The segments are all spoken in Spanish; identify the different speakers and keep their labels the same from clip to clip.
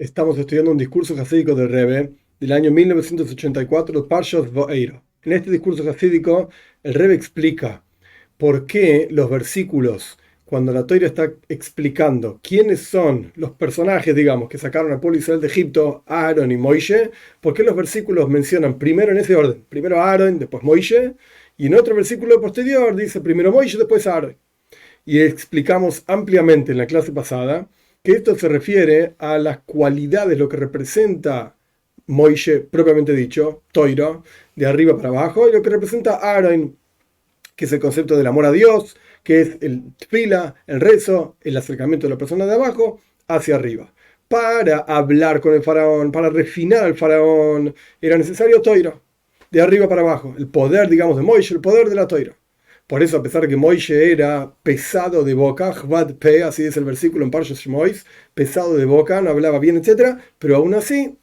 Speaker 1: Estamos estudiando un discurso jasídico del Rebbe del año 1984, Parshas Va'era. En este discurso jasídico, el Rebbe explica por qué los versículos, cuando la Torá está explicando quiénes son los personajes, digamos, que sacaron al pueblo de Israel de Egipto, Aarón y Moishe, por qué los versículos mencionan primero en ese orden, primero Aarón, después Moishe, y en otro versículo posterior dice primero Moishe, después Aarón. Y explicamos ampliamente en la clase pasada que esto se refiere a las cualidades, lo que representa Moishe propiamente dicho, Toiro, de arriba para abajo, y lo que representa Aaron, que es el concepto del amor a Dios, que es el tefila, el rezo, el acercamiento de la persona de abajo hacia arriba. Para hablar con el faraón, para refinar al faraón, era necesario Toiro, de arriba para abajo, el poder, digamos, de Moishe, el poder de la Toiro. Por eso, a pesar de que Moishe era pesado de boca, Jvad Pe, así es el versículo en Parshas Shmois, pesado de boca, no hablaba bien, etc., pero aún así,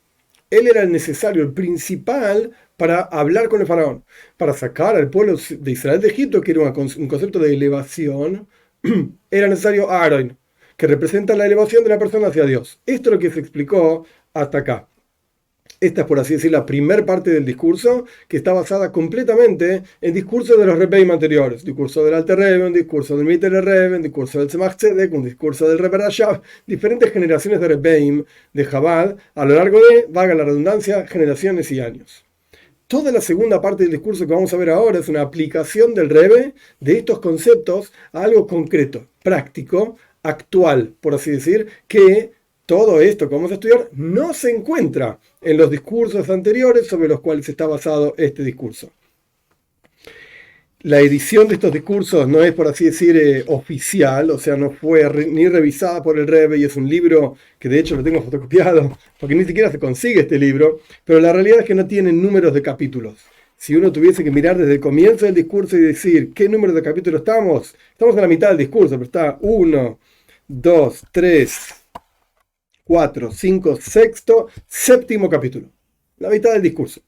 Speaker 1: él era el necesario, el principal para hablar con el faraón, para sacar al pueblo de Israel de Egipto, que era un concepto de elevación. Era necesario Aaron, que representa la elevación de la persona hacia Dios. Esto es lo que se explicó hasta acá. Esta es, por así decir, la primera parte del discurso, que está basada completamente en discursos de los Rebbeim anteriores. Discurso del Alter Rebbe, un discurso del Mitter Rebbe, un discurso del Tzemach Tzedek, un discurso del Rebbe Rashab. Diferentes generaciones de Rebbeim, de Chabad, a lo largo de, valga la redundancia, generaciones y años. Toda la segunda parte del discurso que vamos a ver ahora es una aplicación del Rebbe de estos conceptos a algo concreto, práctico, actual, por así decir, que todo esto que vamos a estudiar no se encuentra en los discursos anteriores sobre los cuales está basado este discurso. La edición de estos discursos no es, por así decir, oficial, o sea, no fue ni revisada por el Rebbe, y es un libro que de hecho lo tengo fotocopiado, porque ni siquiera se consigue este libro, pero la realidad es que no tiene números de capítulos. Si uno tuviese que mirar desde el comienzo del discurso y decir qué número de capítulos estamos en la mitad del discurso, pero está 1, 2, 3, 4, 5, sexto, séptimo capítulo. La mitad del discurso.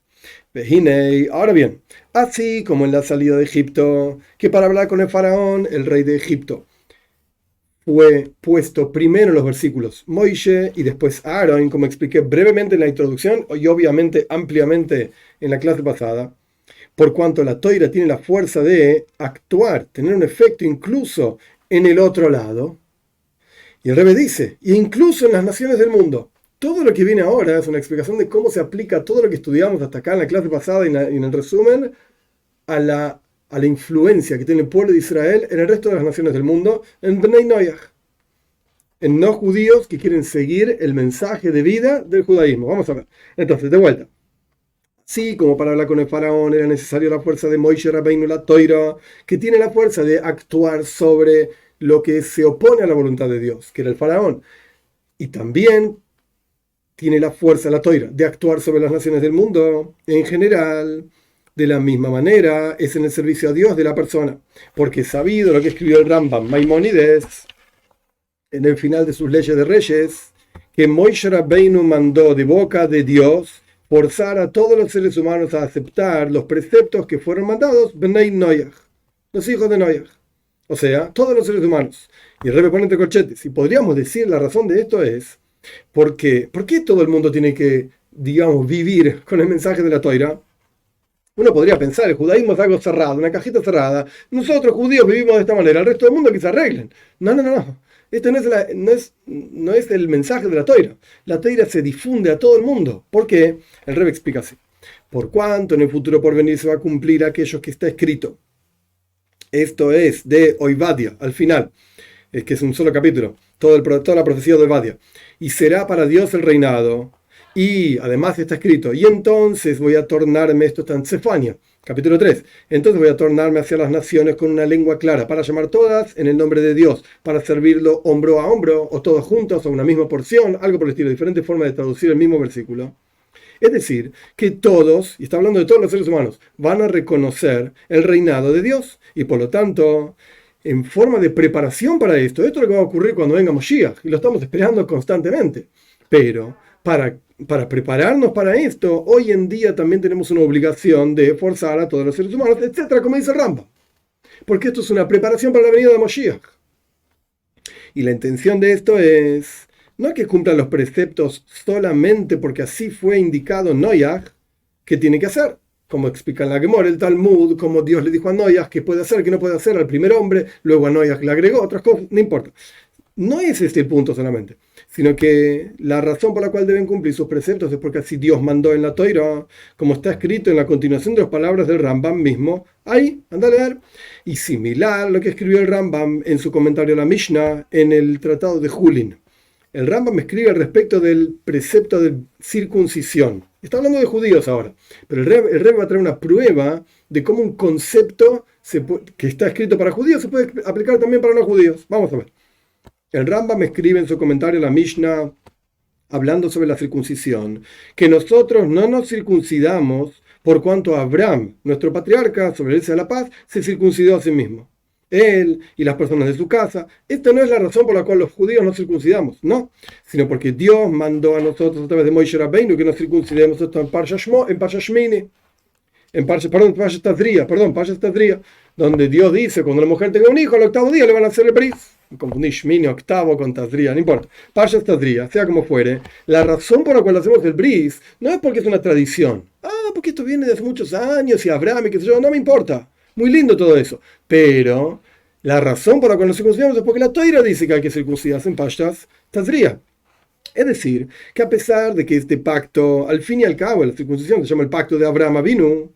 Speaker 1: Ahora bien, así como en la salida de Egipto, que para hablar con el faraón, el rey de Egipto, fue puesto primero en los versículos Moishe y después Aaron, como expliqué brevemente en la introducción y obviamente ampliamente en la clase pasada, por cuanto la Toira tiene la fuerza de actuar, tener un efecto incluso en el otro lado. Y el Rebbe dice, e incluso en las naciones del mundo. Todo lo que viene ahora es una explicación de cómo se aplica todo lo que estudiamos hasta acá en la clase pasada y en el resumen a la influencia que tiene el pueblo de Israel en el resto de las naciones del mundo, en Bnei Noach, en no judíos que quieren seguir el mensaje de vida del judaísmo. Vamos a ver. Entonces, de vuelta. Sí, como para hablar con el faraón era necesaria la fuerza de Moishe Rabbeinu la Toira, que tiene la fuerza de actuar sobre lo que se opone a la voluntad de Dios, que era el faraón. Y también tiene la fuerza, la Toira, de actuar sobre las naciones del mundo en general. De la misma manera, es en el servicio a Dios de la persona, porque es sabido lo que escribió el Rambam Maimónides en el final de sus leyes de reyes, que Moishe Rabbeinu mandó de boca de Dios forzar a todos los seres humanos a aceptar los preceptos que fueron mandados, Bnei Noach, los hijos de Noach, o sea, todos los seres humanos. Y el Rebbe pone entre corchetes, y podríamos decir la razón de esto es, ¿por qué todo el mundo tiene que, digamos, vivir con el mensaje de la Toira? Uno podría pensar, el judaísmo es algo cerrado, una cajita cerrada. Nosotros judíos vivimos de esta manera, el resto del mundo que se arreglen. No. Esto no es el mensaje de la Toira. La Toira se difunde a todo el mundo. ¿Por qué? El Rebbe explica así. Por cuanto en el futuro por venir se va a cumplir aquello que está escrito. Esto es de Oivadia, al final, es que es un solo capítulo, toda la profecía de Oivadia. Y será para Dios el reinado. Y además está escrito, y entonces voy a tornarme, esto está en Sefania, capítulo 3, entonces voy a tornarme hacia las naciones con una lengua clara, para llamar todas en el nombre de Dios, para servirlo hombro a hombro, o todos juntos, o una misma porción, algo por el estilo, diferentes formas de traducir el mismo versículo. Es decir, que todos, y está hablando de todos los seres humanos, van a reconocer el reinado de Dios, y por lo tanto, en forma de preparación para esto es lo que va a ocurrir cuando venga Moshiach, y lo estamos esperando constantemente, pero para prepararnos para esto, hoy en día también tenemos una obligación de forzar a todos los seres humanos, etcétera, como dice Rambam. Porque esto es una preparación para la venida de Moshiach. Y la intención de esto es No que cumplan los preceptos solamente porque así fue indicado Noach que tiene que hacer. Como explica en la Gemara, el Talmud, como Dios le dijo a Noach que puede hacer, que no puede hacer al primer hombre, luego a Noach le agregó otras cosas, no importa. No es este el punto solamente, sino que la razón por la cual deben cumplir sus preceptos es porque así Dios mandó en la Torá, como está escrito en la continuación de las palabras del Rambam mismo. Ahí, anda a leer. Y similar a lo que escribió el Rambam en su comentario a la Mishnah en el Tratado de Julin. El Rambam escribe al respecto del precepto de circuncisión. Está hablando de judíos ahora, pero el Rebbe va a traer una prueba de cómo un concepto que está escrito para judíos se puede aplicar también para no judíos. Vamos a ver. El Rambam escribe en su comentario a la Mishnah, hablando sobre la circuncisión, que nosotros no nos circuncidamos por cuanto Abraham, nuestro patriarca, sobre él sea la paz, se circuncidó a sí mismo. Él y las personas de su casa. Esta no es la razón por la cual los judíos nos circuncidamos, no, sino porque Dios mandó a nosotros a través de Moisés Rabbeinu que nos circuncidemos esto en Parsha Shmini, en Parsha Tazria, donde Dios dice, cuando la mujer tenga un hijo, al octavo día le van a hacer el bris. Confundí Shmini, octavo con Tazria, no importa. Parsha Tazria, sea como fuere, la razón por la cual hacemos el bris no es porque es una tradición. Porque esto viene de hace muchos años y Abraham y qué sé yo, no me importa. Muy lindo todo eso. Pero la razón por la cual nos circuncidamos es porque la Torá dice que hay que circuncidarse en Pashtas Tazria. Es decir, que a pesar de que este pacto, al fin y al cabo, la circuncisión se llama el pacto de Abraham Avinu,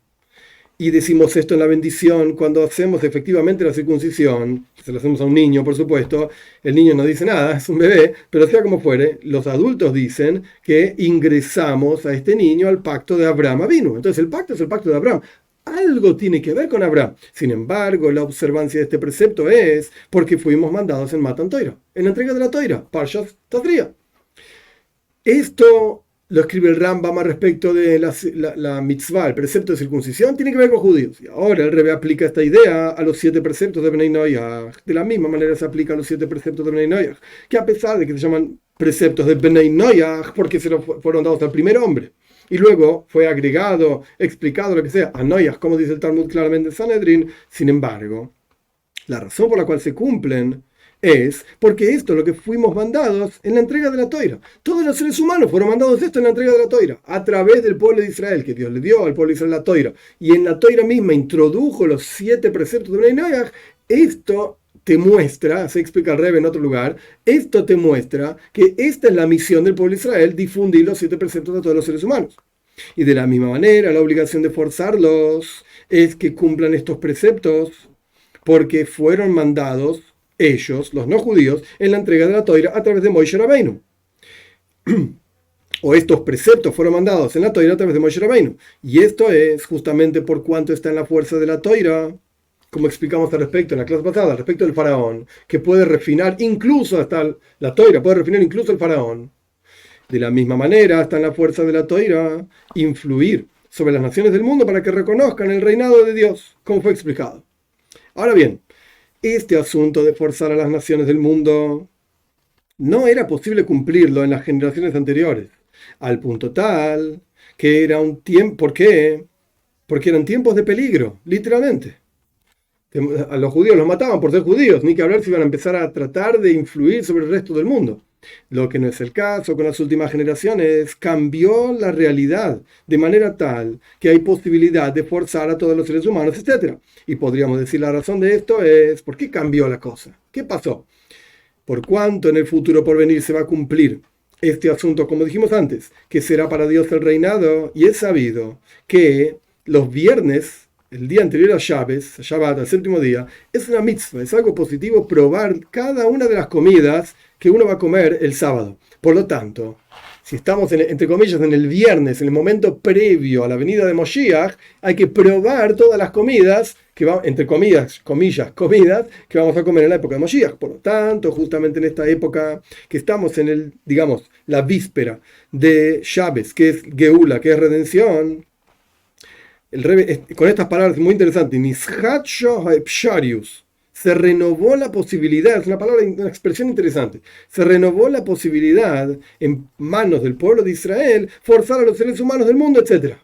Speaker 1: y decimos esto en la bendición cuando hacemos efectivamente la circuncisión, se lo hacemos a un niño, por supuesto, el niño no dice nada, es un bebé, pero sea como fuere, los adultos dicen que ingresamos a este niño al pacto de Abraham Avinu. Entonces el pacto es el pacto de Abraham. Algo tiene que ver con Abraham. Sin embargo, la observancia de este precepto es porque fuimos mandados en Matan Torah, en la entrega de la Torah, Parshat Tazria. Esto lo escribe el Rambam al respecto de la mitzvah, el precepto de circuncisión, tiene que ver con judíos. Y ahora el Rebbe aplica esta idea a los 7 preceptos de Bnei Noach. De la misma manera se aplica a los 7 preceptos de Bnei Noach, que a pesar de que se llaman preceptos de Bnei Noach, porque fueron dados al primer hombre, y luego fue agregado, explicado, lo que sea, a Noach, como dice el Talmud claramente en Sanedrín. Sin embargo, la razón por la cual se cumplen es porque esto es lo que fuimos mandados en la entrega de la Torá. Todos los seres humanos fueron mandados esto en la entrega de la Torá, a través del pueblo de Israel, que Dios le dio al pueblo de Israel la Torá. Y en la Torá misma introdujo los 7 preceptos de Bnei Noach. Esto te muestra, se explica el Rebbe en otro lugar, esto te muestra que esta es la misión del pueblo de Israel, difundir los 7 preceptos a todos los seres humanos. Y de la misma manera, la obligación de forzarlos es que cumplan estos preceptos, porque fueron mandados ellos, los no judíos, en la entrega de la Torá a través de Moisés Rabbeinu. O estos preceptos fueron mandados en la Torá a través de Moisés Rabbeinu. Y esto es justamente por cuanto está en la fuerza de la Torá, como explicamos al respecto en la clase pasada, al respecto del faraón, que puede refinar incluso hasta la Torá, puede refinar incluso el faraón. De la misma manera, está en la fuerza de la Torá influir sobre las naciones del mundo para que reconozcan el reinado de Dios, como fue explicado. Ahora bien, este asunto de forzar a las naciones del mundo no era posible cumplirlo en las generaciones anteriores, al punto tal que era un tiempo. ¿Por qué? Porque eran tiempos de peligro, literalmente. A los judíos los mataban por ser judíos, ni que hablar si iban a empezar a tratar de influir sobre el resto del mundo. Lo que no es el caso con las últimas generaciones, cambió la realidad de manera tal que hay posibilidad de forzar a todos los seres humanos, etc. Y podríamos decir la razón de esto es, ¿por qué cambió la cosa? ¿Qué pasó? Por cuanto en el futuro por venir se va a cumplir este asunto, como dijimos antes, que será para Dios el reinado, y es sabido que los viernes, el día anterior a Shabbat, al 7º día, es una mitzvah, es algo positivo probar cada una de las comidas que uno va a comer el sábado. Por lo tanto, si estamos, entre comillas, en el viernes, en el momento previo a la venida de Moshiach, hay que probar todas las comidas, entre comillas, comidas que vamos a comer en la época de Moshiach. Por lo tanto, justamente en esta época que estamos en la víspera de Shabbat, que es Geula, que es redención, el Rebbe, con estas palabras muy interesantes, Nishacho Haepsharius, se renovó la posibilidad, es una expresión interesante, se renovó la posibilidad en manos del pueblo de Israel forzar a los seres humanos del mundo, etc.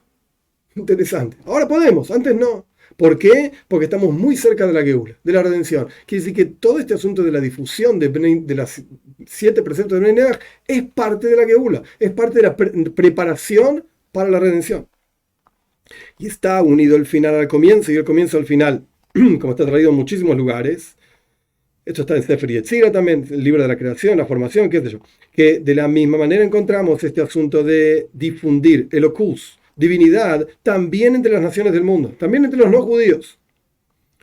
Speaker 1: Interesante. Ahora podemos, antes no. ¿Por qué? Porque estamos muy cerca de la Geula, de la redención. Quiere decir que todo este asunto de la difusión de las 7 preceptos de Bnei Noach es parte de la Geula, es parte de la preparación para la redención. Y está unido el final al comienzo y el comienzo al final, como está traído en muchísimos lugares. Esto está en Sefer Yetzirah también, el libro de la creación, la formación, qué sé yo. Que de la misma manera encontramos este asunto de difundir Elokus, divinidad, también entre las naciones del mundo, también entre los no judíos.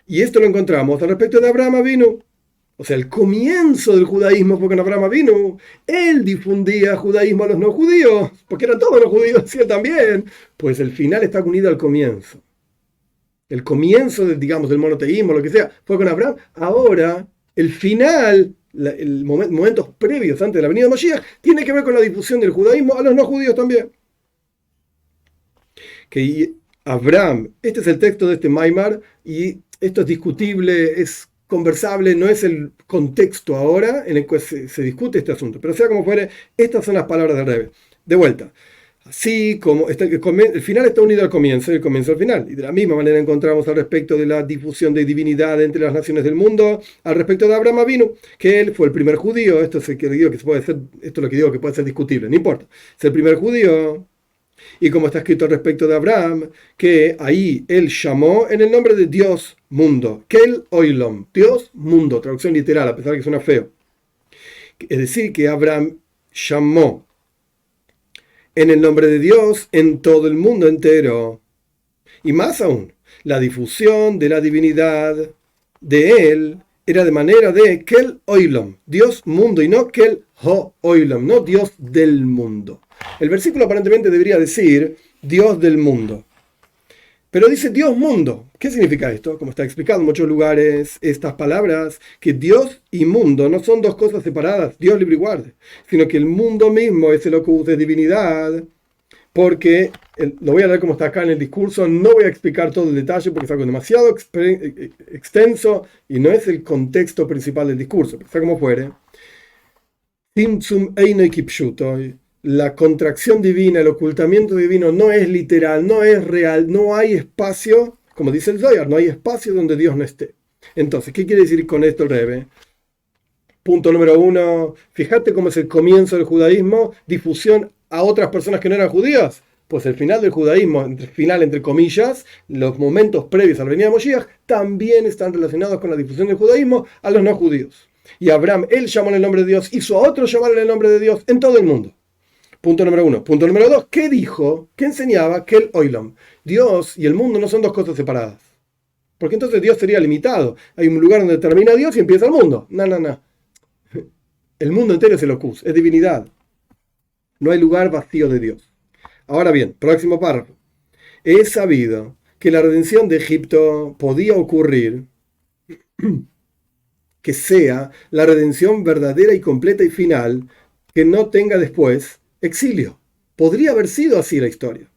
Speaker 1: Y esto lo encontramos al respecto de Abraham Avinu. O sea, el comienzo del judaísmo fue con Abraham Avinu. Él difundía judaísmo a los no judíos, porque eran todos los judíos y él también. Pues el final está unido al comienzo. El comienzo, digamos, del monoteísmo, lo que sea, fue con Abraham. Ahora, el final, momentos previos antes de la venida de Mashiach, tiene que ver con la difusión del judaísmo a los no judíos también. Que Abraham, este es el texto de este Maimar, y esto es discutible, es conversable, no es el contexto ahora en el que se discute este asunto, pero sea como fuere, estas son las palabras del Rebbe. De vuelta, así como el final está unido al comienzo y el comienzo al final, y de la misma manera encontramos al respecto de la difusión de divinidad entre las naciones del mundo, al respecto de Abraham Avinu, que él fue el primer judío. Esto es lo que digo que puede ser discutible, no importa, es el primer judío. Y como está escrito al respecto de Abraham, que ahí él llamó en el nombre de Dios mundo, Kel Oilom, Dios mundo, traducción literal, a pesar de que suena feo. Es decir, que Abraham llamó en el nombre de Dios en todo el mundo entero. Y más aún, la difusión de la divinidad de él era de manera de Kel Oilom, Dios mundo, y no Kel Ho Oilom, no Dios del mundo. El versículo aparentemente debería decir Dios del mundo, pero dice Dios mundo. ¿Qué significa esto? Como está explicado en muchos lugares, estas palabras, que Dios y mundo no son dos cosas separadas, Dios libre y guarde, sino que el mundo mismo es el ocus de divinidad, porque, lo voy a leer como está acá en el discurso, no voy a explicar todo el detalle porque es algo demasiado extenso y no es el contexto principal del discurso, pero sea como fuere. Timtsum Einoi Kipshutoy. La contracción divina, el ocultamiento divino no es literal, no es real, no hay espacio, como dice el Zohar, no hay espacio donde Dios no esté. Entonces, ¿qué quiere decir con esto el Rebbe? Punto número 1, fíjate cómo es el comienzo del judaísmo, difusión a otras personas que no eran judías. Pues el final del judaísmo, final entre comillas, los momentos previos a la venida de Moshiach, también están relacionados con la difusión del judaísmo a los no judíos. Y Abraham, él llamó en el nombre de Dios, hizo a otros llamar en el nombre de Dios en todo el mundo. Punto número 1. Punto número 2. ¿Qué dijo? ¿Qué enseñaba? Que el Oilom. Dios y el mundo no son dos cosas separadas. Porque entonces Dios sería limitado. Hay un lugar donde termina Dios y empieza el mundo. No. El mundo entero es el Ocus, es divinidad. No hay lugar vacío de Dios. Ahora bien, próximo párrafo. He sabido que la redención de Egipto podía ocurrir, que sea la redención verdadera y completa y final, que no tenga después exilio. Podría haber sido así la historia.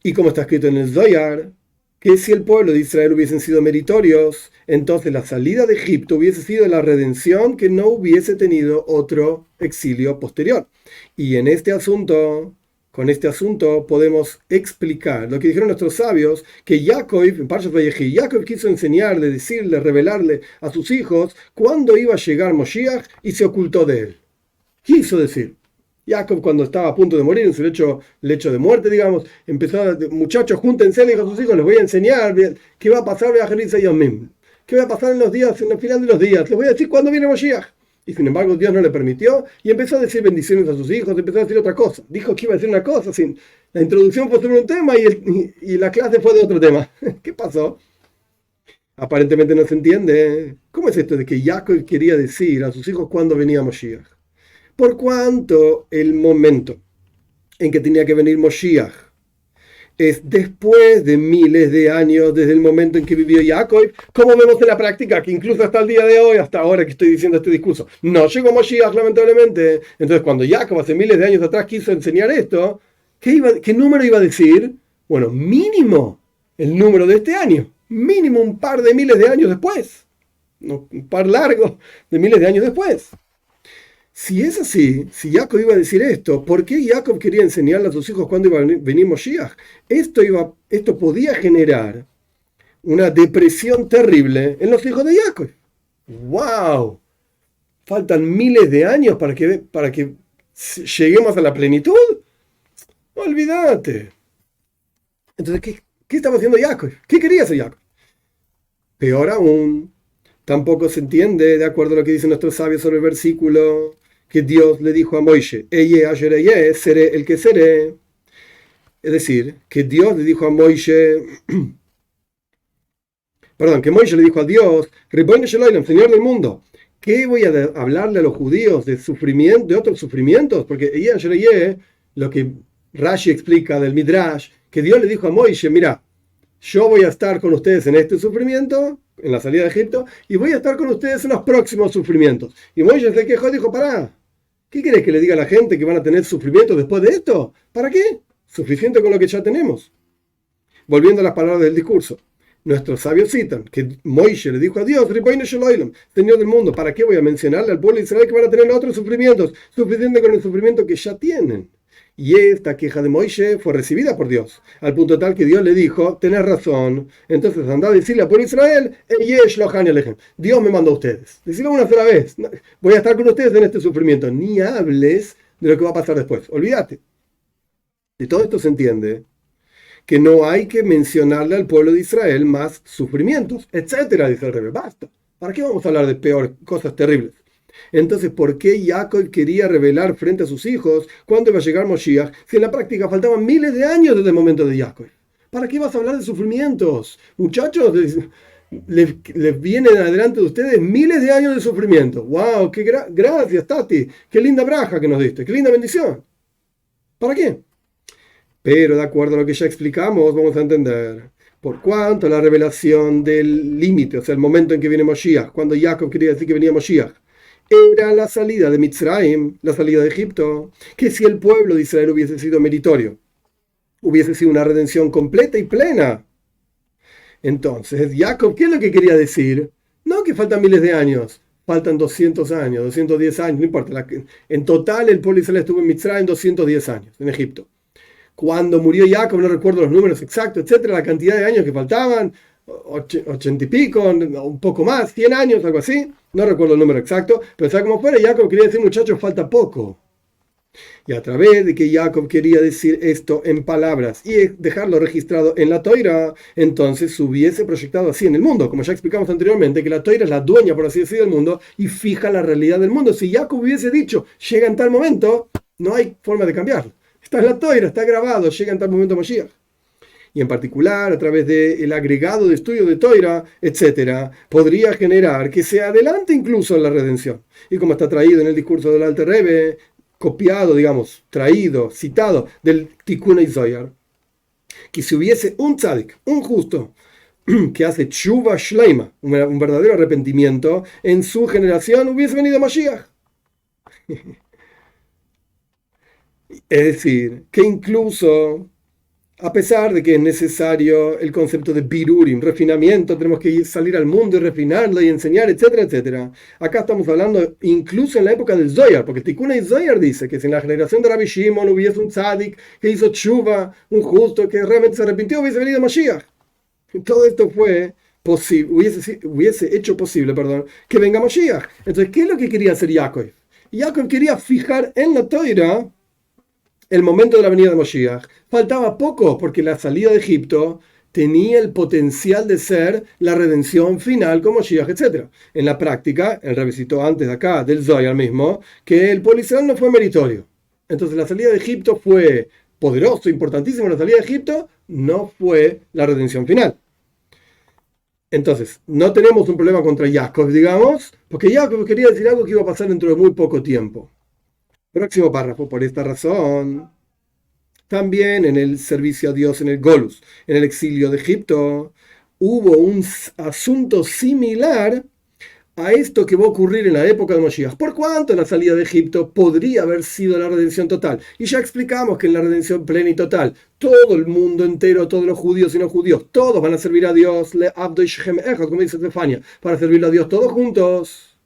Speaker 1: Y como está escrito en el Zohar, que si el pueblo de Israel hubiesen sido meritorios, entonces la salida de Egipto hubiese sido la redención, que no hubiese tenido otro exilio posterior. Y en este asunto, con este asunto podemos explicar lo que dijeron nuestros sabios, que Jacob, en Parshas Vayechi, Jacob quiso enseñarle, decirle, revelarle a sus hijos cuándo iba a llegar Moshiach y se ocultó de él. Quiso decir. Jacob, cuando estaba a punto de morir en su lecho de muerte, digamos, empezó a decir: muchachos, júntense, le dijo a sus hijos, les voy a enseñar qué va a pasar, qué va a pasar en el final de los días, les voy a decir cuándo viene Moshiach. Y sin embargo Dios no le permitió y empezó a decir bendiciones a sus hijos, empezó a decir otra cosa. Dijo que iba a decir una cosa, la introducción fue sobre un tema y la clase fue de otro tema. ¿Qué pasó? Aparentemente no se entiende. ¿Cómo es esto de que Jacob quería decir a sus hijos cuándo venía Moshiach? Por cuanto el momento en que tenía que venir Moshiach es después de miles de años desde el momento en que vivió Jacob, como vemos en la práctica, que incluso hasta el día de hoy, hasta ahora que estoy diciendo este discurso, no llegó Moshiach lamentablemente. Entonces cuando Jacob hace miles de años atrás quiso enseñar esto, ¿qué número iba a decir? Bueno, mínimo el número de este año, mínimo un par de miles de años después, no, un par largo de miles de años después. Si es así, si Jacob iba a decir esto, ¿por qué Jacob quería enseñarle a sus hijos cuándo iba a venir Moshiach? Esto podía generar una depresión terrible en los hijos de Jacob. ¡Wow! Faltan miles de años para que lleguemos a la plenitud. Olvídate. Entonces, ¿qué estaba haciendo Jacob? ¿Qué quería hacer Jacob? Peor aún, tampoco se entiende, de acuerdo a lo que dicen nuestros sabios sobre el versículo, que Dios le dijo a Moisés, seré el que seré. Es decir, que Dios le dijo a Moisés, que Moisés le dijo a Dios, Señor del mundo, ¿qué voy a hablarle a los judíos de sufrimiento, de otros sufrimientos? Porque lo que Rashi explica del Midrash, que Dios le dijo a Moisés, mira, yo voy a estar con ustedes en este sufrimiento, en la salida de Egipto, y voy a estar con ustedes en los próximos sufrimientos. Y Moisés se quejó y dijo, pará, ¿qué querés que le diga a la gente que van a tener sufrimiento después de esto? ¿Para qué? Suficiente con lo que ya tenemos. Volviendo a las palabras del discurso. Nuestros sabios citan que Moisés le dijo a Dios, Señor del mundo, ¿para qué voy a mencionarle al pueblo de Israel que van a tener otros sufrimientos? Suficiente con el sufrimiento que ya tienen. Y esta queja de Moisés fue recibida por Dios, al punto tal que Dios le dijo, tenés razón, entonces andá a decirle al pueblo de Israel, Dios me mandó a ustedes. Decirlo una sola vez, voy a estar con ustedes en este sufrimiento, ni hables de lo que va a pasar después, olvídate. De todo esto se entiende que no hay que mencionarle al pueblo de Israel más sufrimientos, etcétera, dice el Rebbe. Basta. ¿Para qué vamos a hablar de peor, cosas terribles? Entonces, ¿por qué Jacob quería revelar frente a sus hijos cuándo iba a llegar Moshiach si en la práctica faltaban miles de años desde el momento de Jacob? ¿Para qué vas a hablar de sufrimientos? Muchachos, les vienen adelante de ustedes miles de años de sufrimiento. ¡Wow! Gracias, Tati. ¡Qué linda braja que nos diste! ¡Qué linda bendición! ¿Para qué? Pero de acuerdo a lo que ya explicamos, vamos a entender por cuánto la revelación del límite, o sea, el momento en que viene Moshiach, cuando Jacob quería decir que venía Moshiach, era la salida de Mitzrayim, la salida de Egipto, que si el pueblo de Israel hubiese sido meritorio, hubiese sido una redención completa y plena. Entonces, Jacob, ¿qué es lo que quería decir? No que faltan miles de años, faltan 200 años, 210 años, no importa. En total, el pueblo de Israel estuvo en Mitzrayim 210 años, en Egipto. Cuando murió Jacob, no recuerdo los números exactos, etcétera, la cantidad de años que faltaban, 80 y pico, un poco más, 100 años, algo así, no recuerdo el número exacto, pero sea como fuera, Jacob quería decir, muchachos, falta poco. Y a través de que Jacob quería decir esto en palabras y dejarlo registrado en la Toira, entonces se hubiese proyectado así en el mundo, como ya explicamos anteriormente, que la Toira es la dueña, por así decir, del mundo y fija la realidad del mundo. Si Jacob hubiese dicho, llega en tal momento, no hay forma de cambiarlo. Está en la Toira, está grabado, llega en tal momento Moshiach. Y en particular, a través del agregado de estudio de Toira, etc., podría generar que se adelante incluso la redención. Y como está traído en el discurso del Alter Rebbe, copiado, digamos, traído, citado del Tikkun Zohar, que si hubiese un tzadik, un justo, que hace tshuva shleima, un verdadero arrepentimiento, en su generación hubiese venido Mashiach. Es decir, que incluso, a pesar de que es necesario el concepto de birurim, refinamiento, tenemos que salir al mundo y refinarlo y enseñar, etcétera, etcétera. Acá estamos hablando incluso en la época del Zohar, porque Tikkun Zohar dice que si en la generación de Rabbi Shimon hubiese un tzadik que hizo tshuva, un justo que realmente se arrepintió, hubiese venido Mashiach. Todo esto fue posible, hubiese hecho posible, que venga Mashiach. Entonces, ¿qué es lo que quería hacer Jacob? Jacob quería fijar en la Toira el momento de la venida de Moshiach. Faltaba poco porque la salida de Egipto tenía el potencial de ser la redención final con Moshiach, etc. En la práctica, él revisitó antes de acá, del Zohar mismo, que el pueblo israelí no fue meritorio. Entonces la salida de Egipto fue poderoso, importantísimo. La salida de Egipto no fue la redención final. Entonces, no tenemos un problema contra Jacob, digamos, porque Jacob quería decir algo que iba a pasar dentro de muy poco tiempo. Próximo párrafo. Por esta razón, también en el servicio a Dios en el Golus, en el exilio de Egipto, hubo un asunto similar a esto que va a ocurrir en la época de Moshiach. Por cuanto la salida de Egipto podría haber sido la redención total. Y ya explicamos que en la redención plena y total, todo el mundo entero, todos los judíos y no judíos, todos van a servir a Dios, como dice Estefania, para servirle a Dios todos juntos.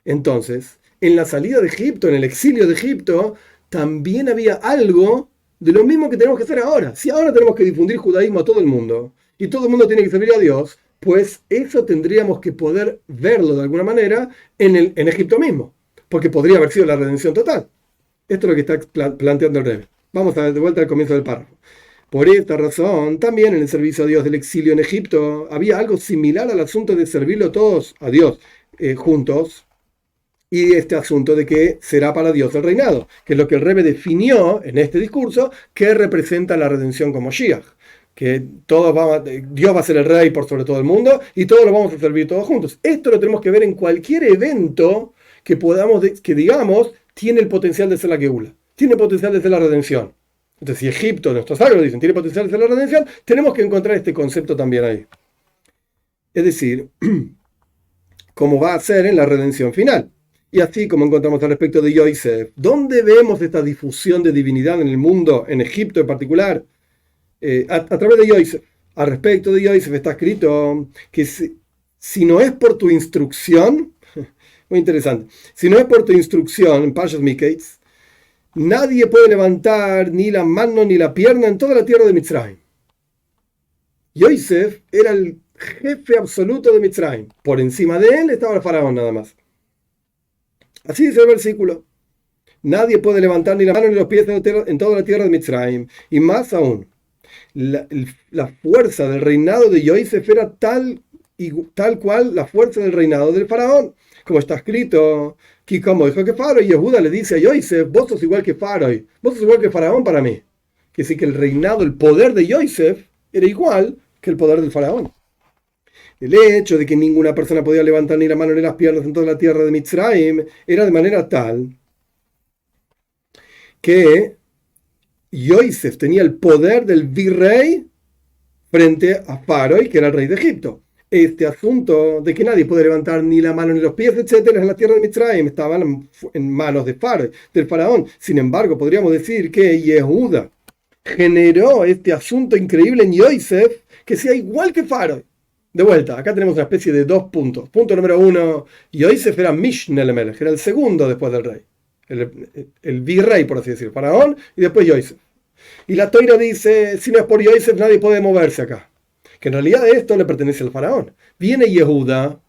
Speaker 1: Entonces, en la salida de Egipto, en el exilio de Egipto, también había algo de lo mismo que tenemos que hacer ahora. Si ahora tenemos que difundir judaísmo a todo el mundo, y todo el mundo tiene que servir a Dios, pues eso tendríamos que poder verlo de alguna manera en Egipto mismo, porque podría haber sido la redención total. Esto es lo que está planteando el Rebbe. Vamos a dar de vuelta al comienzo del párrafo. Por esta razón, también en el servicio a Dios del exilio en Egipto había algo similar al asunto de servirlo todos a Dios juntos, y este asunto de que será para Dios el reinado, que es lo que el Rebbe definió en este discurso, que representa la redención como Mashiach, que Dios va a ser el rey por sobre todo el mundo y todos lo vamos a servir todos juntos. Esto lo tenemos que ver en cualquier evento que digamos tiene el potencial de ser la Geula, tiene el potencial de ser la redención. Entonces, si Egipto, nuestros sabios lo dicen, tiene potencial de ser la redención, tenemos que encontrar este concepto también ahí. Es decir, cómo va a ser en la redención final. Y así como encontramos al respecto de Yosef, ¿dónde vemos esta difusión de divinidad en el mundo, en Egipto en particular? A través de Yosef. Al respecto de Yosef está escrito que si no es por tu instrucción, muy interesante, si no es por tu instrucción, en Parshas Miketz, nadie puede levantar ni la mano ni la pierna en toda la tierra de Mitzrayim. Yosef era el jefe absoluto de Mitzrayim. Por encima de él estaba el faraón nada más. Así dice el versículo. Nadie puede levantar ni la mano ni los pies en toda la tierra de Mitzrayim. Y más aún, la fuerza del reinado de Yosef era tal cual la fuerza del reinado del faraón. Como está escrito, que como dijo que Faraón, y Yehuda le dice a Yosef, vos sos igual que Faraón, vos sos igual que Faraón para mí. Que sí que el reinado, el poder de Yosef era igual que el poder del faraón. El hecho de que ninguna persona podía levantar ni la mano ni las piernas en toda la tierra de Mitzrayim era de manera tal que Yosef tenía el poder del virrey frente a Faraón, que era el rey de Egipto. Este asunto de que nadie puede levantar ni la mano ni los pies, etcétera, en la tierra de Mitzrayim estaban en manos de Faraón, del faraón. Sin embargo, podríamos decir que Yehuda generó este asunto increíble en Yosef, que sea igual que Faraón. De vuelta, acá tenemos una especie de dos puntos. Punto número uno, Yosef era Mishneh Lemelech, era el segundo después del rey. El virrey, por así decirlo, Faraón, y después Yosef. Y la Toira dice, si no es por Yosef nadie puede moverse acá. Que en realidad esto le pertenece al faraón. Viene Yehuda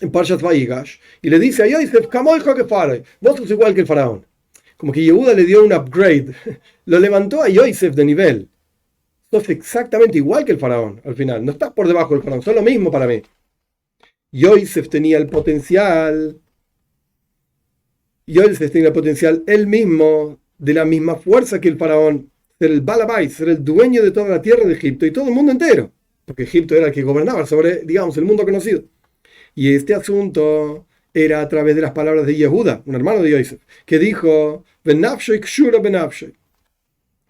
Speaker 1: en Parshat Vayigash y le dice a Yosef, que Faraón, vos sos igual que el faraón. Como que Yehuda le dio un upgrade, lo levantó a Yosef de nivel. Sos exactamente igual que el faraón al final, no estás por debajo del faraón, sos lo mismo para mí. Yosef tenía el potencial él mismo, de la misma fuerza que el faraón, ser el Balabait, ser el dueño de toda la tierra de Egipto y todo el mundo entero, porque Egipto era el que gobernaba sobre, digamos, el mundo conocido. Y este asunto era a través de las palabras de Yehuda, un hermano de Yosef, que dijo, Benafshoy kshura benafshoy.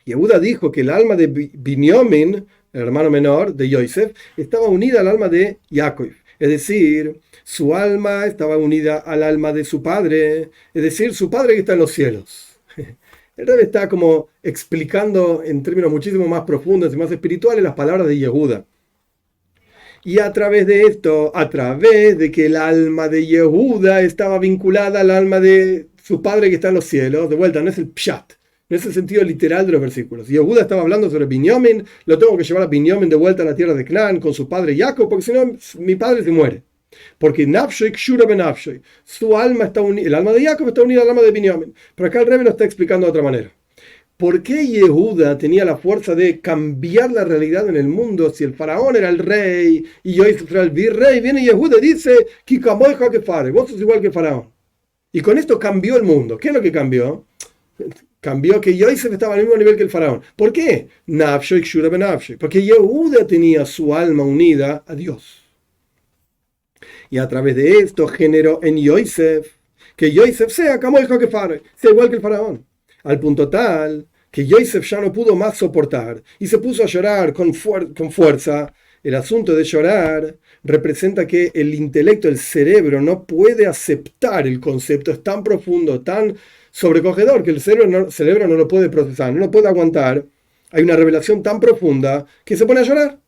Speaker 1: Yehuda dijo que el alma de Binyamin, el hermano menor de Yosef, estaba unida al alma de Jacob. Es decir, su alma estaba unida al alma de su padre, es decir, su padre que está en los cielos. El Rebbe está como explicando en términos muchísimo más profundos y más espirituales las palabras de Yehuda. Y a través de esto, a través de que el alma de Yehuda estaba vinculada al alma de su padre que está en los cielos, de vuelta, no es el pshat, no es el sentido literal de los versículos. Yehuda estaba hablando sobre Binyamin, lo tengo que llevar a Binyamin de vuelta a la tierra de Canaán con su padre Jacob, porque si no, mi padre se muere. Porque Nafshoy kshura benafshoy, su alma está unida, el alma de Jacob está unida al alma de Binyamin. Pero acá el Rebbe lo está explicando de otra manera. ¿Por qué Yehuda tenía la fuerza de cambiar la realidad en el mundo si el faraón era el rey y Yosef era el virrey? Viene Yehuda y dice, vos sos igual que el faraón. Y con esto cambió el mundo. ¿Qué es lo que cambió? Cambió que Yosef estaba al mismo nivel que el faraón. ¿Por qué? Nafshoy kshura benafshoy. Porque Yehuda tenía su alma unida a Dios. Y a través de esto generó en Yosef que Yosef sea igual que el faraón. Al punto tal que Yosef ya no pudo más soportar y se puso a llorar con fuerza. El asunto de llorar representa que el intelecto, el cerebro, no puede aceptar el concepto. Es tan profundo, tan sobrecogedor que el cerebro no lo puede procesar, no lo puede aguantar. Hay una revelación tan profunda que se pone a llorar.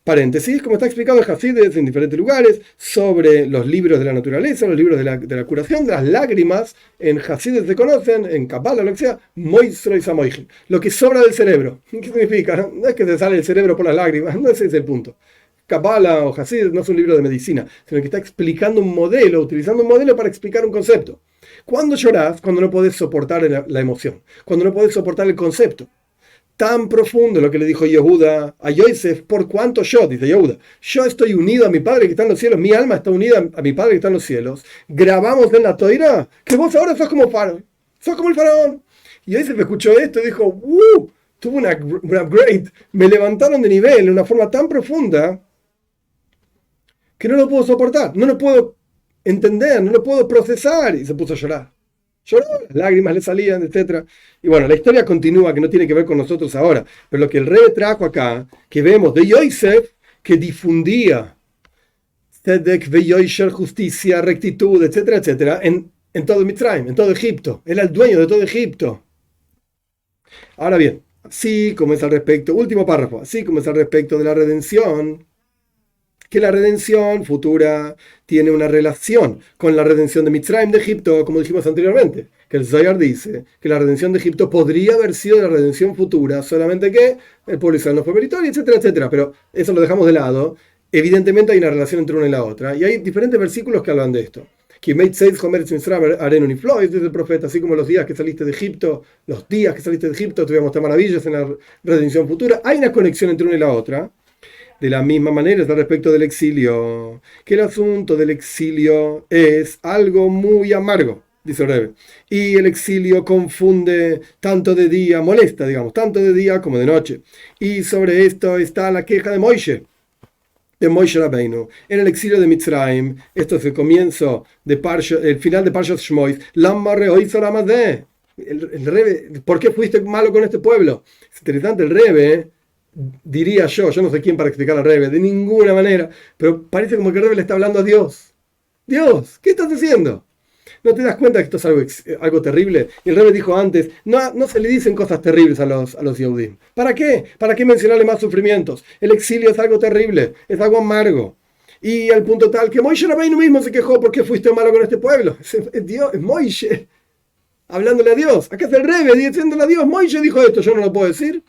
Speaker 1: Paréntesis, como está explicado en Hasides en diferentes lugares, sobre los libros de la naturaleza, los libros de la curación, de las lágrimas, en Hasides se conocen, en Kabbalah, lo que sea, Moisro y Samoijin, lo que sobra del cerebro. ¿Qué significa? No es que se sale el cerebro por las lágrimas, no ese es el punto. Kabbalah o Hasides no es un libro de medicina, sino que está explicando un modelo, utilizando un modelo para explicar un concepto. ¿Cuándo llorás? Cuando no podés soportar la emoción, cuando no podés soportar el concepto. Tan profundo lo que le dijo Yehuda a Yosef, por cuanto yo, dice Yehuda, yo estoy unido a mi Padre que está en los cielos, mi alma está unida a mi Padre que está en los cielos, grabamos en la toira que vos ahora sos como Faraón, sos como el faraón. Y Yosef escuchó esto y dijo, tuvo un upgrade, me levantaron de nivel de una forma tan profunda que no lo puedo soportar, no lo puedo entender, no lo puedo procesar, y se puso a llorar. Lloró, las lágrimas le salían, etc. Y bueno, la historia continúa, que no tiene que ver con nosotros ahora, pero lo que el rey trajo acá, que vemos de Yosef, que difundía Tzedek veYosher, justicia, rectitud, etcétera, etcétera, en todo Mitzrayim, en todo Egipto. Era el dueño de todo Egipto. Ahora bien, así como es al respecto, último párrafo, así como es al respecto de la redención, que la redención futura tiene una relación con la redención de Mitzrayim, de Egipto, como dijimos anteriormente, que el Zohar dice que la redención de Egipto podría haber sido la redención futura, solamente que el pueblo israelí no fue meritorio, etcétera, etcétera, pero eso lo dejamos de lado. Evidentemente hay una relación entre una y la otra, y hay diferentes versículos que hablan de esto. Que dice el profeta, así como los días que saliste de Egipto, tuvimos maravillas en la redención futura. Hay una conexión entre una y la otra. De la misma manera está respecto del exilio, que el asunto del exilio es algo muy amargo, dice el Rebbe, y el exilio confunde tanto de día, molesta, digamos, tanto de día como de noche. Y sobre esto está la queja de Moishe Rabbeinu, en el exilio de Mitzrayim. Esto es el comienzo de el final de Parshat Shmois. El Rebbe, ¿por qué fuiste malo con este pueblo? Es interesante, el Rebbe, diría yo no sé quién para explicar al Rebbe, de ninguna manera, pero parece como que el Rebbe le está hablando a Dios. Dios, ¿qué estás haciendo? ¿No te das cuenta que esto es algo terrible? Y el Rebbe dijo antes, no se le dicen cosas terribles a los Yehudim. ¿Para qué? ¿Para qué mencionarle más sufrimientos? El exilio es algo terrible, es algo amargo. Y al punto tal que Moishe Rabbeinu mismo se quejó, ¿por qué fuiste malo con este pueblo? Es Dios, es Moishe, hablándole a Dios. Acá es el Rebbe diciéndole a Dios, Moishe dijo esto, yo no lo puedo decir.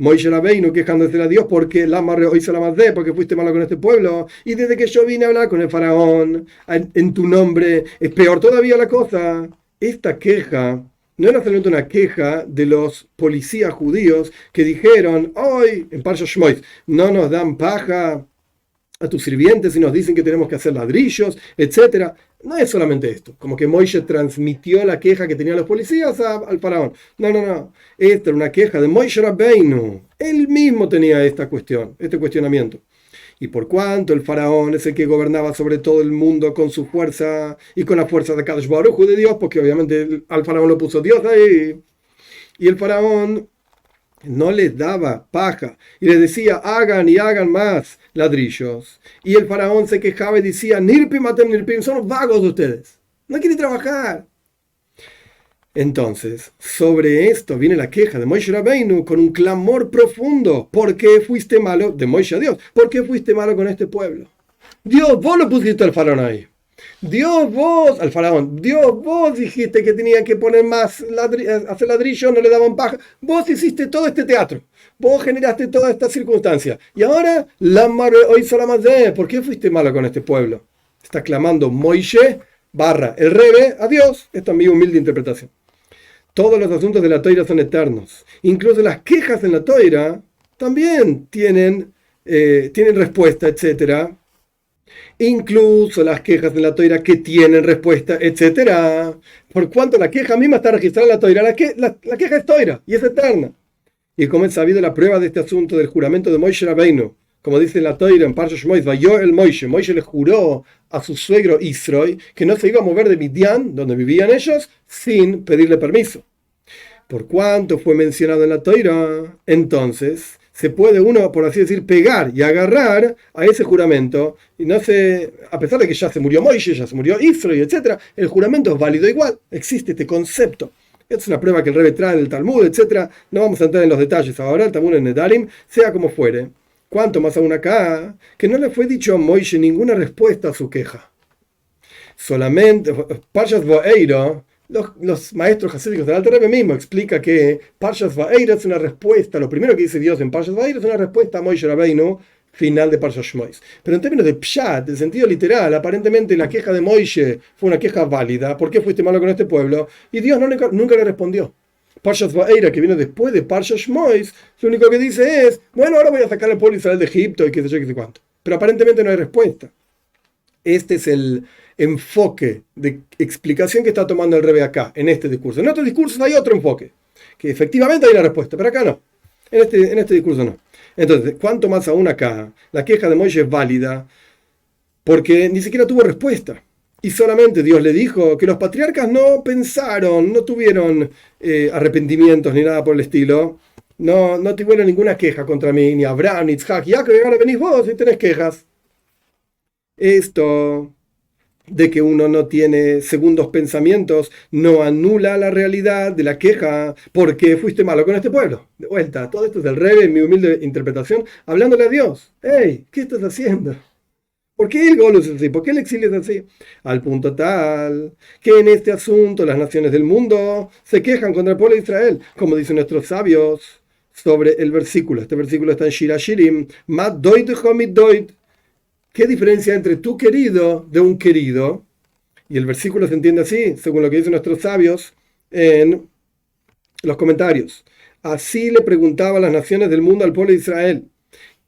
Speaker 1: Moishe Rabbeinu quejándose a Dios porque porque fuiste malo con este pueblo, y desde que yo vine a hablar con el faraón en tu nombre, es peor todavía la cosa. Esta queja no era solamente una queja de los policías judíos que dijeron, hoy en Parshat Shmois, no nos dan paja a tus sirvientes y nos dicen que tenemos que hacer ladrillos, etcétera. No es solamente esto, como que Moishe transmitió la queja que tenían los policías al faraón. No. Esta era una queja de Moishe Rabbeinu. Él mismo tenía esta cuestión, este cuestionamiento. Y por cuanto el faraón es el que gobernaba sobre todo el mundo con su fuerza y con la fuerza de Kadosh Baruj Hu, de Dios, porque obviamente al faraón lo puso Dios ahí. Y el faraón no les daba paja y les decía hagan y hagan más ladrillos, y el faraón se quejaba y decía nirpim atem nirpim, son vagos ustedes, no quieren trabajar. Entonces sobre esto viene la queja de Moishe Rabbeinu con un clamor profundo. ¿Por qué fuiste malo? De Moishe a Dios, ¿por qué fuiste malo con este pueblo? Dios, vos lo pusiste al faraón ahí. Dios, vos, al faraón, Dios, vos dijiste que tenían que poner más hacer ladrillo, no le daban paja. Vos hiciste todo este teatro. Vos generaste toda esta circunstancia. Y ahora, ¿por qué fuiste malo con este pueblo? Está clamando Moishe el Rebbe a Dios. Esta es mi humilde interpretación. Todos los asuntos de la Toira son eternos. Incluso las quejas en la Toira también tienen respuesta, etcétera. Incluso las quejas de la Toira que tienen respuesta, etcétera. Por cuanto la queja misma está registrada en la Toira, la queja es Toira y es eterna. Y como es sabido la prueba de este asunto del juramento de Moishe Rabbeinu, como dice en la Toira en Parshat Shmois, Moishe le juró a su suegro Isroi que no se iba a mover de Midian, donde vivían ellos, sin pedirle permiso. Por cuanto fue mencionado en la Toira, entonces se puede uno, por así decir, pegar y agarrar a ese juramento, y a pesar de que ya se murió Moishe, ya se murió Isroi, etc., el juramento es válido igual, existe este concepto Esta es una prueba que el Rebbe trae del Talmud, etc. No vamos a entrar en los detalles ahora, el Talmud en Nedarim, sea como fuere. Cuanto más aún acá, que no le fue dicho a Moishe ninguna respuesta a su queja. Solamente, Parshas Va'eira, los maestros hasídicos del Alter Rebbe mismo explica que Parshas Va'eira es una respuesta, lo primero que dice Dios en Parshas Va'eira es una respuesta a Moishe Rabbeinu, final de Parshas Shmois. Pero en términos de pshat, en sentido literal, aparentemente la queja de Moishe fue una queja válida. ¿Por qué fuiste malo con este pueblo? Y Dios nunca le respondió. Parshas Va'eira, que viene después de Parshas Shmois, lo único que dice es, bueno, ahora voy a sacar al pueblo de Israel de Egipto y qué sé yo, qué sé cuánto. Pero aparentemente no hay respuesta. Este es el enfoque de explicación que está tomando el Rebbe acá, en este discurso. En otros discursos hay otro enfoque, que efectivamente hay una respuesta, pero acá no. En este discurso no. Entonces, cuanto más aún acá, la queja de Moisés es válida, porque ni siquiera tuvo respuesta. Y solamente Dios le dijo que los patriarcas no pensaron, no tuvieron arrepentimientos ni nada por el estilo. No tuvieron ninguna queja contra mí, ni Abraham, ni Isaac. Ya que ahora venís vos y tenés quejas. Esto de que uno no tiene segundos pensamientos no anula la realidad de la queja porque fuiste malo con este pueblo. De vuelta, todo esto es del Rebbe, en mi humilde interpretación, hablándole a Dios. Hey, ¿qué estás haciendo? ¿Por qué el golus es así? ¿Por qué el exilio es así? Al punto tal que en este asunto las naciones del mundo se quejan contra el pueblo de Israel, como dicen nuestros sabios sobre el versículo. Este versículo está en Shir Hashirim. Mat doit homit doit. ¿Qué diferencia entre tu querido de un querido? Y el versículo se entiende así, según lo que dicen nuestros sabios en los comentarios. Así le preguntaba a las naciones del mundo al pueblo de Israel.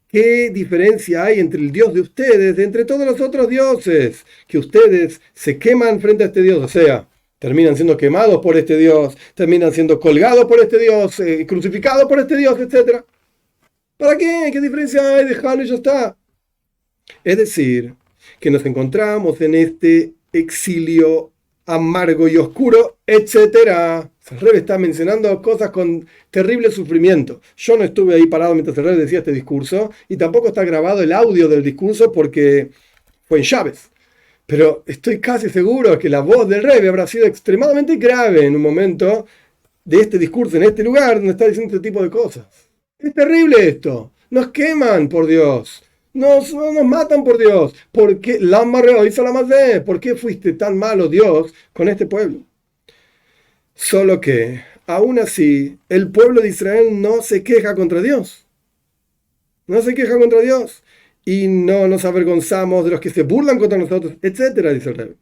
Speaker 1: ¿Qué diferencia hay entre el Dios de ustedes, de entre todos los otros dioses? Que ustedes se queman frente a este Dios, o sea, terminan siendo quemados por este Dios, terminan siendo colgados por este Dios, crucificados por este Dios, etc. ¿Para qué? ¿Qué diferencia hay? Dejarlo y ya está. Es decir, que nos encontramos en este exilio amargo y oscuro, etc. El Rebbe está mencionando cosas con terrible sufrimiento. Yo no estuve ahí parado mientras el Rebbe decía este discurso y tampoco está grabado el audio del discurso porque fue en llaves. Pero estoy casi seguro que la voz del Rebbe habrá sido extremadamente grave en un momento de este discurso, en este lugar donde está diciendo este tipo de cosas. Es terrible esto. Nos queman, por Dios. Nos matan, por Dios. ¿Por qué? ¿Por qué fuiste tan malo, Dios, con este pueblo? Solo que, aún así, el pueblo de Israel no se queja contra Dios. No se queja contra Dios. Y no nos avergonzamos de los que se burlan contra nosotros, etcétera, dice el Rebbe.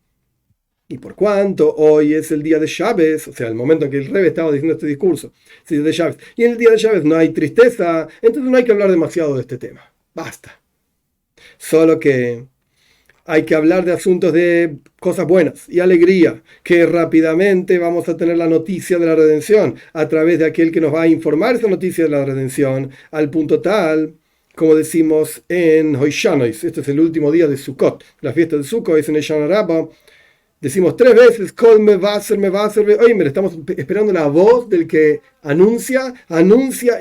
Speaker 1: Y por cuanto hoy es el día de Shabes, o sea, el momento en que el Rebbe estaba diciendo este discurso, es el día de Shabes, y en el día de Shabes no hay tristeza, entonces no hay que hablar demasiado de este tema. Basta. Solo que hay que hablar de asuntos de cosas buenas y alegría, que rápidamente vamos a tener la noticia de la redención a través de aquel que nos va a informar esa noticia de la redención, al punto tal, como decimos en Hoshanois, este es el último día de Sukkot, la fiesta de Sukkot es en el Shana Rabbah. Decimos 3 veces, Kol me va a ser, oye, estamos esperando la voz del que anuncia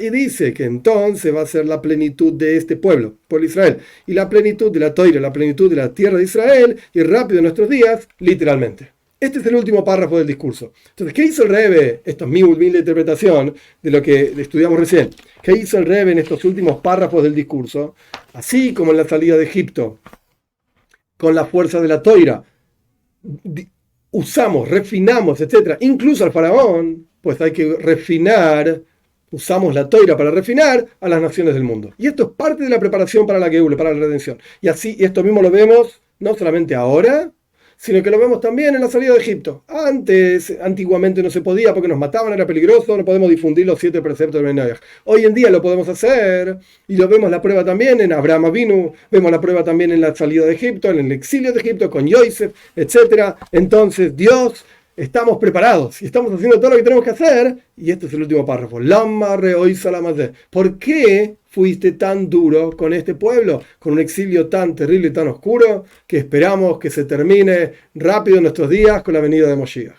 Speaker 1: y dice que entonces va a ser la plenitud de este pueblo, por Israel, y la plenitud de la Toira, la plenitud de la tierra de Israel, y rápido en nuestros días, literalmente. Este es el último párrafo del discurso. Entonces, ¿qué hizo el Rebbe? Esto es mi humilde interpretación de lo que estudiamos recién. ¿Qué hizo el Rebbe en estos últimos párrafos del discurso? Así como en la salida de Egipto, con la fuerza de la Toira, usamos, refinamos, etcétera, incluso al faraón, pues hay que refinar, usamos la toira para refinar a las naciones del mundo. Y esto es parte de la preparación para la Geula, para la redención. Y así, esto mismo lo vemos no solamente ahora, sino que lo vemos también en la salida de Egipto. Antiguamente no se podía porque nos mataban, era peligroso, no podemos difundir los 7 preceptos de Ben-Noach. Hoy en día lo podemos hacer y lo vemos la prueba también en Abraham Avinu, vemos la prueba también en la salida de Egipto, en el exilio de Egipto con Yosef, etc. Entonces Dios, estamos preparados y estamos haciendo todo lo que tenemos que hacer. Y este es el último párrafo. ¿Por qué fuiste tan duro con este pueblo, con un exilio tan terrible y tan oscuro, que esperamos que se termine rápido en nuestros días con la venida de Moshiach?